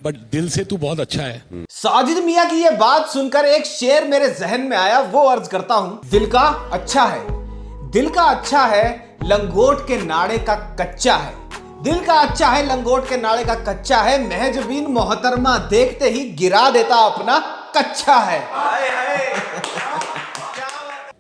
But दिल से तू बहुत अच्छा है। साजिद मियां की ये बात सुनकर एक शेर मेरे जहन में आया, वो अर्ज करता हूं। दिल का अच्छा है, दिल का अच्छा है, लंगोट के नाड़े का कच्चा है। दिल का अच्छा है, लंगोट के नाड़े का कच्चा है, महजबीन मोहतरमा देखते ही गिरा देता अपना कच्चा है।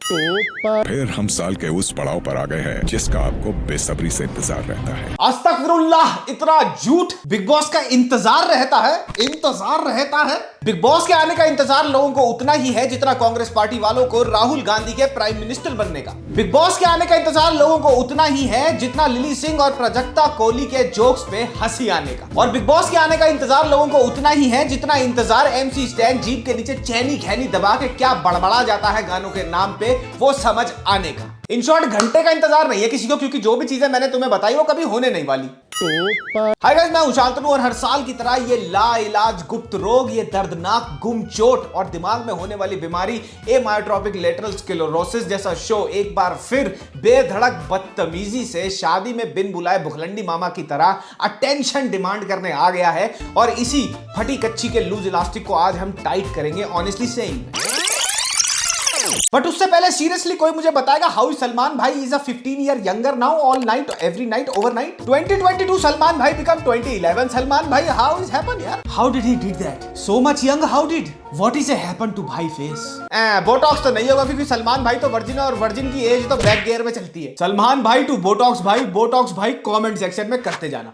फिर हम साल के उस पड़ाव पर आ गए हैं जिसका आपको बेसब्री से इंतजार रहता है। अस्तगफिरुल्लाह, इतना झूठ। बिग बॉस का इंतजार रहता है, इंतजार रहता है। बिग बॉस के आने का इंतजार लोगों को उतना ही है जितना कांग्रेस पार्टी वालों को राहुल गांधी के प्राइम मिनिस्टर बनने का। बिग बॉस के आने का इंतजार लोगों को उतना ही है जितना लिली सिंह और प्राजक्ता कोहली के जोक्स पे हंसी आने का। और बिग बॉस के आने का इंतजार लोगों को उतना ही है जितना इंतजार MC स्टैन जीप के नीचे चैनी खैनी दबा के क्या बड़बड़ा जाता है गानों के नाम पे, वो समझ आने का। इन शॉर्ट, घंटे का इंतजार नहीं है किसी को, क्योंकि जो भी चीजें मैंने तुम्हें बताई वो कभी होने नहीं वाली। हाय गाइस, मैं हूं शांतनु और हर साल की तरह ये लाइलाज गुप्त रोग, ये दर्दनाक गुम चोट और दिमाग में होने वाली बीमारी एमायोट्रोपिक लेटरल स्क्लेरोसिस जैसा शो एक बार फिर बेधड़क बदतमीजी से शादी में बिन बुलाए भुखलंडी मामा की तरह अटेंशन डिमांड करने आ गया है। और इसी फटी कच्ची के लूज इलास्टिक को आज हम टाइट करेंगे, ऑनेस्टली सेइंग। बट उससे पहले सीरियसली कोई मुझे बताएगा हाउ सलमान भाई is a 15 year younger now, all night, every night, overnight? 2022 Salman भाई बिकम 2011 सलमान भाई। हाउ इज हैपन यार? How did he did that? So much young, how did? What is happen to भाई फेस? बोटॉक्स तो नहीं होगा क्योंकि सलमान भाई तो वर्जिन है और वर्जिन की एज तो बैक गियर में चलती है। सलमान भाई टू बोटॉक्स भाई, बोटॉक्स भाई कमेंट सेक्शन में करते जाना।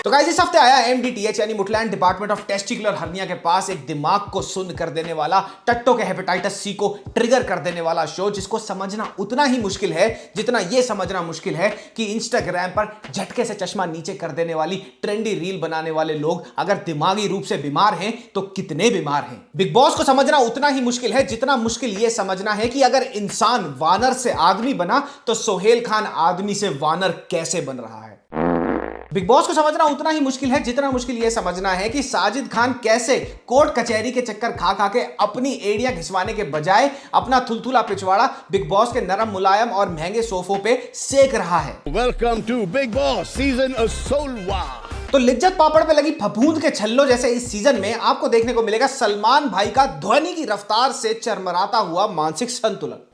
तो गाइस, इस हफ्ते आया MDTH यानी मुटलैंड डिपार्टमेंट ऑफ टेस्टिकुलर हर्निया के पास एक दिमाग को सुन्न कर देने वाला, टट्टो के हेपेटाइटिस C को ट्रिगर कर देने वाला शो, जिसको समझना उतना ही मुश्किल है जितना यह समझना मुश्किल है कि इंस्टाग्राम पर झटके से चश्मा नीचे कर देने वाली ट्रेंडी रील बनाने वाले लोग अगर दिमागी रूप से बीमार हैं तो कितने बीमार हैं। बिग बॉस को समझना उतना ही मुश्किल है जितना मुश्किल यह समझना है कि अगर इंसान वानर से आदमी बना तो सोहेल खान आदमी से वानर कैसे बन रहा है। बिग बॉस को समझना उतना ही मुश्किल है जितना मुश्किल यह समझना है कि साजिद खान कैसे कोर्ट कचहरी के चक्कर खा खा के अपनी एड़ियां घिसवाने के बजाय अपना थुलथुला पिछवाड़ा बिग बॉस के नरम मुलायम और महंगे सोफों पे सेक रहा है। Welcome to Bigg Boss season 16। तो लिज्जत पापड़ पे लगी फफूंद के छल्लो जैसे इस सीजन में आपको देखने को मिलेगा सलमान भाई का ध्वनि की रफ्तार से चरमराता हुआ मानसिक संतुलन।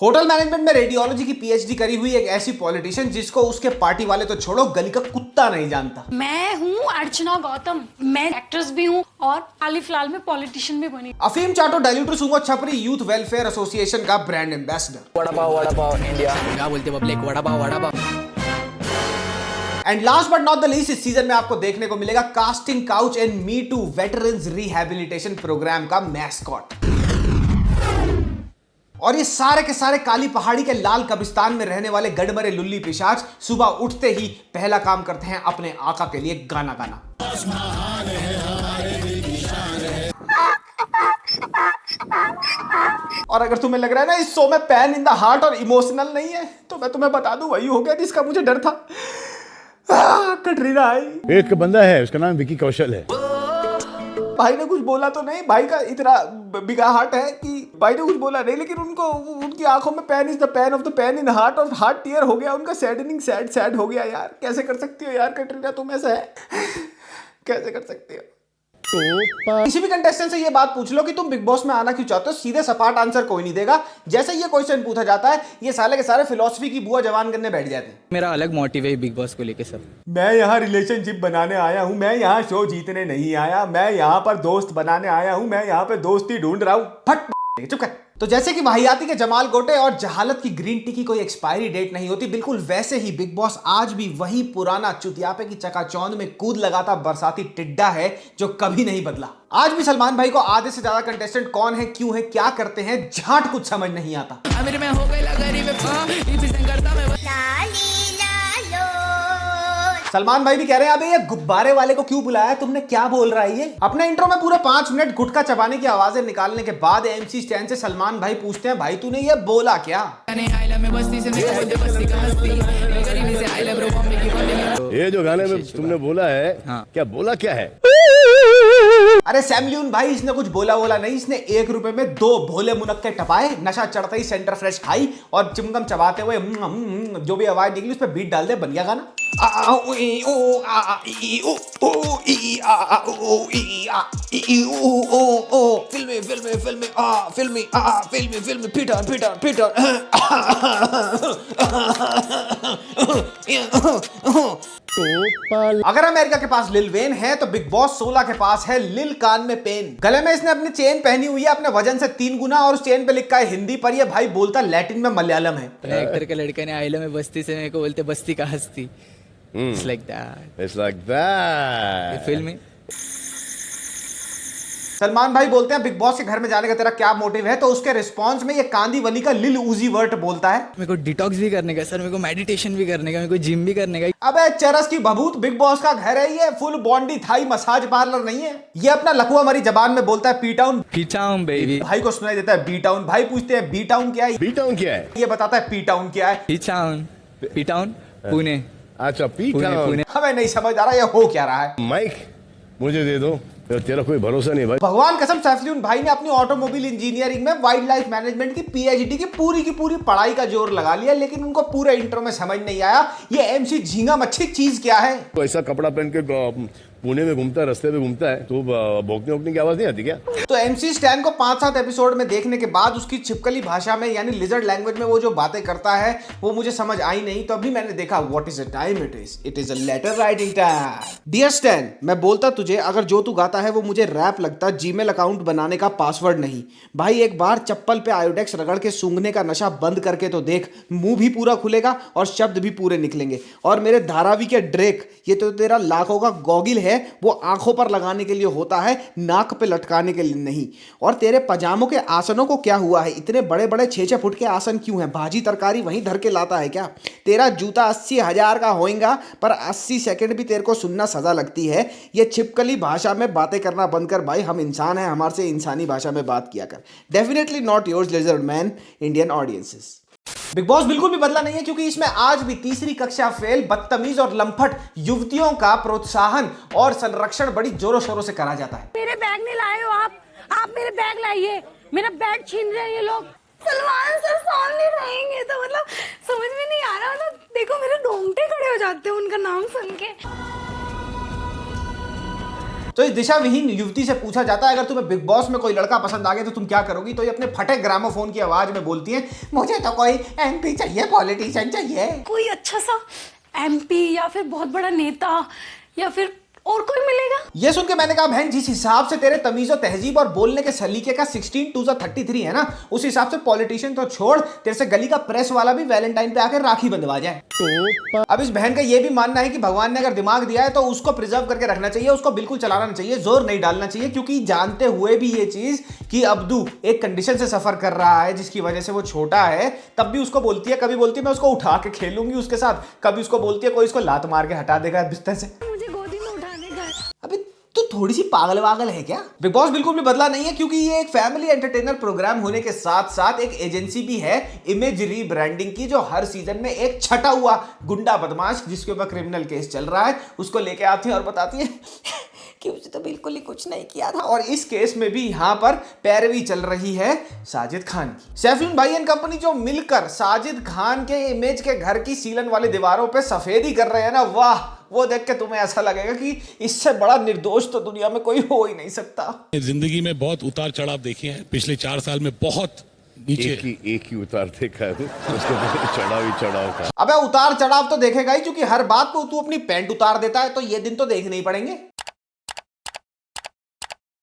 होटल मैनेजमेंट में रेडियोलॉजी की PhD करी हुई एक ऐसी पॉलिटिशियन जिसको उसके पार्टी वाले तो छोड़ो, गली का कुत्ता नहीं जानता। मैं हूँ अर्चना गौतम, मैं एक्ट्रेस भी हूँ और हाल ही फिलहाल में पॉलिटिशियन भी बनी। अफीम चाटो डायल्यूटर सुमो छपरी यूथ वेलफेयर एसोसिएशन का brand ambassador. Vada pav India, क्या बोलते public? Vada pav. And last but not the least, इस सीजन में आपको देखने को मिलेगा casting couch and me too veterans rehabilitation programme का मैस्कॉट। और ये सारे के सारे काली पहाड़ी के लाल कब्रिस्तान में रहने वाले गड़मरे लुल्ली पिशाच सुबह उठते ही पहला काम करते हैं अपने आका के लिए गाना गाना। और अगर तुम्हें लग रहा है ना इस शो में पैन इन द हार्ट और इमोशनल नहीं है, तो मैं तुम्हें बता दूं वही हो गया जिसका मुझे डर था। कटरीना आई। एक बंदा है, उसका नाम विकी कौशल है। भाई ने कुछ बोला तो नहीं, भाई का इतना बिगा हार्ट है कि भाई ने कुछ बोला नहीं, लेकिन उनको उनकी आंखों में pan is the pan of the pan in heart, और हार्ट टीयर हो गया उनका, सैडनिंग सैड हो गया। यार कैसे कर सकती हो यार कटरीना, तुम ऐसा है कैसे कर सकती हो? किसी भी कंटेस्टेंट से ये बात पूछ लो कि तुम बिग बॉस में आना क्यों चाहते हो, सीधे सपाट आंसर कोई नहीं देगा। जैसे ये क्वेश्चन पूछा जाता है ये साले के सारे फिलॉसफी की बुआ जवान करने बैठ जाते हैं। मेरा अलग मोटिव है बिग बॉस को लेके सर। मैं यहाँ रिलेशनशिप बनाने आया हूँ, मैं यहाँ शो जीतने नहीं आया, मैं यहाँ पर दोस्त बनाने आया हूँ, मैं यहाँ पे दोस्ती ढूंढ रहा हूँ। फट चुप कर। तो जैसे कि वाहियाती के जमाल गोटे और जहालत की ग्रीन टी की कोई एक्सपायरी डेट नहीं होती, बिल्कुल वैसे ही बिग बॉस आज भी वही पुराना चुतियापे की चकाचौंध में कूद लगाता बरसाती टिड्डा है जो कभी नहीं बदला। आज भी सलमान भाई को आधे से ज्यादा कंटेस्टेंट कौन है, क्यों है, क्या करते हैं, झाट कुछ समझ नहीं आता। सलमान भाई भी कह रहे हैं अबे ये गुब्बारे वाले को क्यों बुलाया तुमने, क्या बोल रहा है ये। अपने इंट्रो में पूरे 5 मिनट गुटखा चबाने की आवाजें निकालने के बाद MC स्टैन से सलमान भाई पूछते हैं भाई तूने ये बोला क्या। ये जो गाने में तुमने बोला है, हाँ। क्या बोला क्या है? अरे सैमल्यून भाई, इसने कुछ बोला नहीं, इसने 1 रुपए में 2 भोले मुनक्के टपाए, नशा चढ़ते ही सेंटर फ्रेश खाई और चिमगम चबाते हुए जो भी आवाज निकली उस पर बीट डाल दे, बन गया गाना। फिल्मी पीटर अगर अमेरिका के पास लिल वेन है तो बिग बॉस 16 के पास है लिल कान में पेन। गले में इसने अपनी चेन पहनी हुई है अपने वजन से 3 गुना और उस चेन पे लिखा है हिंदी, पर ये भाई बोलता लैटिन में मलयालम है। एक्टर के लड़के ने आइलो में बस्ती से मेरे को बोलते बस्ती का हस्ती। It's like that. It's like that. ये फिल्म में सलमान भाई बोलते हैं बिग बॉस के घर में जाने का तेरा क्या मोटिव है, तो उसके रिस्पांस में ये कांदी वली का लिल उजी वर्ड बोलता है, मेरे को डिटॉक्स भी करने का सर, मेरे को मेडिटेशन भी करने का, मेरे को जिम भी करने का। अबे चरस की भभूत, बिग बॉस का घर है ये, full body Thai massage parlour नहीं है। ये अपना लखुआ मरी जबान में बोलता है P town. P town baby. भाई को सुनाई देता है बी टाउन। भाई पूछते हैं बी टाउन क्या है, बी टाउन क्या है? ये बताता है पी टाउन क्या है। P town Pune. अच्छा, पी पुणे, टाउन। पुणे। हमें नहीं समझ आ रहा ये हो क्या रहा है। माइक मुझे दे दो, तेरा कोई भरोसा नहीं भाई। भगवान कसम सैफलिन भाई ने अपनी ऑटोमोबाइल इंजीनियरिंग में वाइल्ड लाइफ मैनेजमेंट की पीएचडी की पूरी पढ़ाई का जोर लगा लिया, लेकिन उनको पूरे इंट्रो में समझ नहीं आया ये एमसी झींगा मच्छी चीज क्या है। तो ऐसा कपड़ा पहन के पुणे में घूमता है, रास्ते पे घूमता है, तो भौंकने की आवाज नहीं आती क्या? तो एमसी स्टैन को 5-7 एपिसोड में देखने के बाद उसकी छिपकली भाषा में यानी लिजर्ड लैंग्वेज में वो जो बातें करता है वो मुझे समझ आई नहीं। तो अभी मैंने देखा what is the time, it is a letter writing time. Dear Stan, मैं बोलता तुझे अगर जो तू गाता है वो मुझे रैप लगता, जीमेल अकाउंट बनाने का पासवर्ड नहीं। भाई एक बार चप्पल पे आयोडेक्स रगड़ के सूंघने का नशा बंद करके तो देख, मुंह भी पूरा खुलेगा और शब्द भी पूरे निकलेंगे। और मेरे धारावी के ड्रेक, ये तो तेरा लाखों का गॉगिल है, वो आंखों पर लगाने के लिए होता है, नाक पे लटकाने के लिए नहीं। और तेरे पजामों के आसनों को क्या हुआ है, इतने बड़े बड़े 6-6 फुट के आसन क्यों हैं? भाजी तरकारी वहीं धर के लाता है क्या? तेरा जूता 80,000 का होएगा पर 80 सेकंड भी तेरे को सुनना सजा लगती है। ये छिपकली भाषा में बातें करना बंद कर भाई, हम इंसान हैं, हमारे से इंसानी भाषा में बात किया कर। Definitely not yours lizard man, Indian audiences. Big boss बिल्कुल भी बदला नहीं है क्योंकि इसमें आज भी तीसरी कक्षा फेल, बदतमीज और लंपट युवतियों का प्रोत्साहन और संरक्षण बड़ी जोरों शोरों से करा जाता है। मेरे बैग नहीं लाए हो आप मेरे बैग लाइए, मेरा बैग छीन रहे हैं ये लोग। सलमान सर सामने रहेंगे तो मतलब समझ में नहीं आ रहा, मतलब देखो मेरे रोंगटे खड़े हो जाते हैं उनका नाम सुन के। तो इस दिशा विहीन युवती से पूछा जाता है अगर तुम्हें बिग बॉस में कोई लड़का पसंद आ गया तो तुम क्या करोगी? तो ये अपने फटे ग्रामोफोन की आवाज में बोलती है मुझे तो कोई एमपी चाहिए, पॉलिटिशियन चाहिए, कोई अच्छा सा एमपी या फिर बहुत बड़ा नेता या फिर और कोई मिलेगा। ये सुन के मैंने कहा बहन जिस हिसाब से तेरे तमीज़ और तहजीब और बोलने के सलीके का 16/2/33 है ना, उस हिसाब से पॉलिटिशियन तो छोड़, तेरे से गली का प्रेस वाला भी वैलेंटाइन पे आकर राखी बंधवा जाए। अब इस बहन का ये भी मानना है कि भगवान ने अगर दिमाग दिया है तो उसको प्रिजर्व करके रखना चाहिए, उसको बिल्कुल चलाना नहीं चाहिए, जोर नहीं डालना चाहिए, क्योंकि जानते हुए भी ये चीज कि अब्दू एक कंडीशन से सफर कर रहा है जिसकी वजह से वो छोटा है, तब भी उसको बोलती है, कभी बोलती है मैं उसको उठा के खेलूंगी उसके साथ, कभी उसको बोलती है कोई इसको लात मार के हटा देगा बिस्तर से। मुझे गोदी में उठाने का। अबे तू थोड़ी सी पागल वागल है क्या? बिग बॉस बिल्कुल भी बदला नहीं है क्योंकि ये एक फैमिली एंटरटेनर प्रोग्राम होने के साथ साथ एक एजेंसी भी है इमेज रीब्रांडिंग की, जो हर सीजन में एक छटा हुआ गुंडा बदमाश जिसके ऊपर क्रिमिनल केस चल रहा है उसको लेके आती है और बताती है कि उसे तो बिल्कुल ही कुछ नहीं किया था। और इस केस में भी यहाँ पर पैरवी चल रही है साजिद खान की। सैफलिन भाई एंड कंपनी जो मिलकर साजिद खान के इमेज के घर की सीलन वाली दीवारों पे सफेदी कर रहे हैं ना, वाह, वो देख के तुम्हें ऐसा लगेगा कि इससे बड़ा निर्दोष तो दुनिया में कोई हो ही नहीं सकता। जिंदगी में बहुत उतार चढ़ाव देखे हैं, पिछले 4 साल में बहुत नीचे एक ही उतार देखा है, उसके बाद चढ़ाव ही चढ़ाव था। अबे उतार चढ़ाव तो देखेगा ही, क्योंकि हर बात को तू अपनी पैंट उतार देता है, तो ये दिन तो देखने ही पड़ेंगे।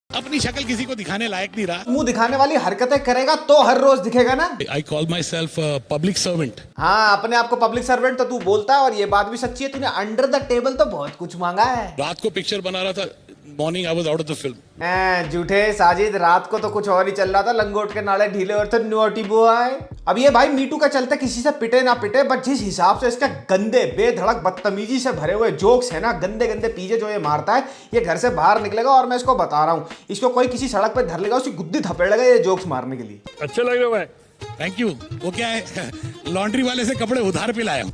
अपनी शक्ल किसी को दिखाने लायक नहीं रहा, मुंह दिखाने वाली हरकतें करेगा तो हर रोज दिखेगा ना। I call my self public servant. हाँ, अपने आप को पब्लिक सर्वेंट तो तू बोलता है और ये बात भी सच्ची है, तूने अंडर द टेबल तो बहुत कुछ मांगा है। रात को पिक्चर बना रहा था, morning I was out of the film. झूठे साजिद, रात को तो कुछ और ही चल रहा था, लंगोट के नाले ढीले और थे, नोटी बॉय। अब ये भाई मीटू का चलते किसी से पिटे ना पिटे, बट जिस हिसाब से इसके गंदे बेधड़क बदतमीजी से भरे हुए जोक्स है ना, गंदे गंदे पीजे जो ये मारता है, ये घर से बाहर निकलेगा और मैं इसको बता रहा हूँ, इसको कोई किसी सड़क पे धर लेगा, उसकी गुद्दी थपेड़ेगा ये जोक्स मारने के लिए। अच्छा लग रहा है। Thank you. वो क्या है, लॉन्ड्री वाले से कपड़े उधार पे लाया हूँ।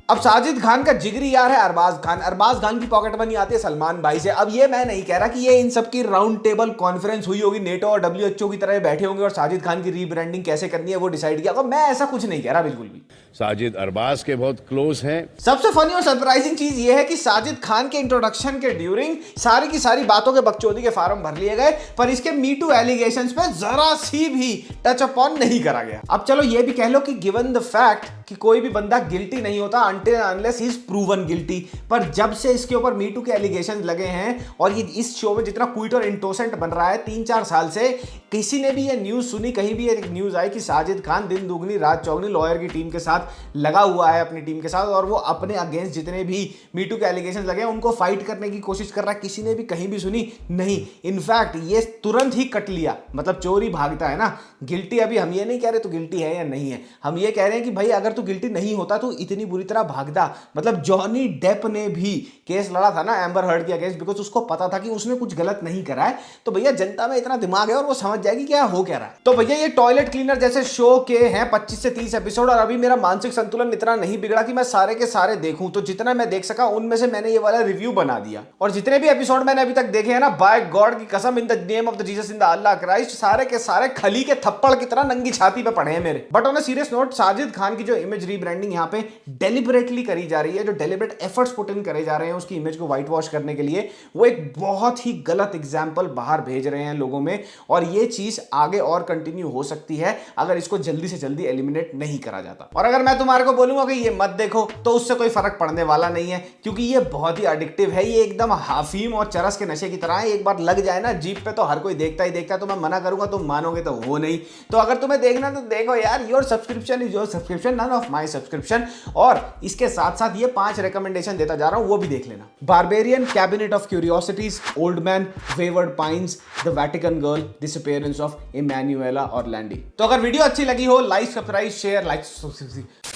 अब साजिद खान का जिगरी यार है अरबाज खान की पॉकेट मनी आती है सलमान भाई से। अब ये मैं नहीं कह रहा कि ये इन सब की राउंड टेबल कॉन्फ्रेंस हुई होगी, नेटो और WHO की तरह बैठे होंगे और साजिद खान की रीब्रांडिंग कैसे करनी है वो डिसाइड किया होगा। मैं ऐसा कुछ नहीं कह रहा बिल्कुल भी। साजिद अरबाज के बहुत क्लोज हैं। सबसे फनी और सरप्राइजिंग चीज ये है कि साजिद खान के इंट्रोडक्शन के ड्यूरिंग सारी की सारी बातों के बकचोदी के फार्म भर लिए गए, पर इसके मीटू एलिगेशंस पे जरा सी भी टच अपॉन नहीं करा गया। अब चलो ये भी कह लो कि गिवन द फैक्ट कि कोई भी बंदा गिल्टी नहीं होता until unless he is proven guilty, पर जब से इसके ऊपर मीटू के एलिगेशंस लगे हैं और ये इस शो में जितना क्विट और इंटोसेंट बन रहा है 3-4 साल से, किसी ने भी ये न्यूज सुनी, कहीं भी एक न्यूज आई कि साजिद खान दिन दुगनी रात चौगनी लॉयर की टीम के साथ लगा हुआ है, अपनी टीम के साथ, और वो अपने अगेंस्ट जितने भी मीटू के एलिगेशंस लगे हैं उनको फाइट करने की कोशिश कर रहा है। किसी ने भी कहीं भी सुनी नहीं। इनफैक्ट ये तुरंत ही कट लिया, मतलब चोर ही भागता है ना। गिल्टी अभी हम ये नहीं कह रहे तो गिल्टी है या नहीं है, हम ये कह रहे हैं कि भाई अगर तू गिल्टी नहीं होता तो इतनी बुरी तरह भागता। मतलब जॉनी डेप ने भी केस लड़ा था ना एम्बर हर्ड के अगेंस्ट, बिकॉज उसको पता था कि उसने कुछ गलत नहीं करा है। तो भैया जनता में इतना दिमाग है और वो समझ जाएगी क्या हो क्या रहा है। तो भैया ये टॉयलेट क्लीनर जैसे शो के हैं 25 से 30 एपिसोड, और अभी मेरा मानसिक संतुलन इतना नहीं बिगड़ा कि मैं सारे के सारे देखूं। तो जितना मैं देख सका उनमें से मैंने ये वाला रिव्यू बना दिया, और जितने भी एपिसोड मैंने अभी तक देखे हैं ना, बाय गॉड की कसम, in the name of the Jesus in the Allah Christ, सारे के सारे खली के थप्पड़ की तरह नंगी छाती पे पड़े हैं मेरे। But on a serious note, Sajid Khan की जो इमेज रीब्रांडिंग यहाँ पे डेलिबरेटली करी जा रही है, जो डेलिबरेट एफर्ट्स पुट इन करे जा रहे हैं उसकी इमेज को व्हाइट वॉश करने के लिए, वो एक बहुत ही गलत एग्जाम्पल बाहर भेज रहे हैं लोगों में। और ये चीज आगे और कंटिन्यू हो सकती है अगर इसको जल्दी से जल्दी एलिमिनेट नहीं करा जाता। और अगर मैं तुम्हारे को बोलूंगा कि ये मत देखो तो उससे कोई फर्क पड़ने वाला नहीं है, क्योंकि ये बहुत ही एडिक्टिव है। ये एकदम हाफीम और चरस के नशे की तरह है। एक बार लग जाए ना जीप पे तो हर कोई देखता ही देखता है। तो मैं मना करूंगा तुम मानोगे तो वो नहीं। तो अगर तुम्हें देखना तो देखो यार, your subscription is your subscription, none of my subscription. और इसके साथ साथ ये 5 रिकमेंडेशन देता जा रहा हूं, वो भी देख लेना। Barbarian, cabinet of curiosities, old man, wayward pines, the Vatican girl, disappearance of Emanuela Orlandi. तो अगर वीडियो अच्छी लगी हो लाइक सब्सक्राइब शेयर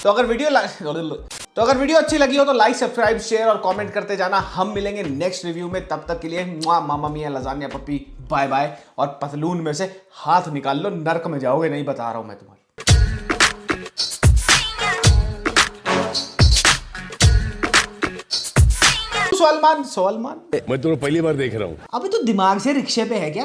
तो अगर वीडियो अच्छी लगी हो तो लाइक सब्सक्राइब शेयर और कमेंट करते जाना। हम मिलेंगे नेक्स्ट रिव्यू में, तब तक के लिए मामा मिया लजानिया पप्पी बाय बाय। और पतलून में से हाथ निकाल लो, नर्क में जाओगे, नहीं बता रहा हूं मैं तुम्हारे। सलमान मैं तुम्हें पहली बार देख रहा हूं। अभी तो दिमाग से रिक्शे पे है क्या?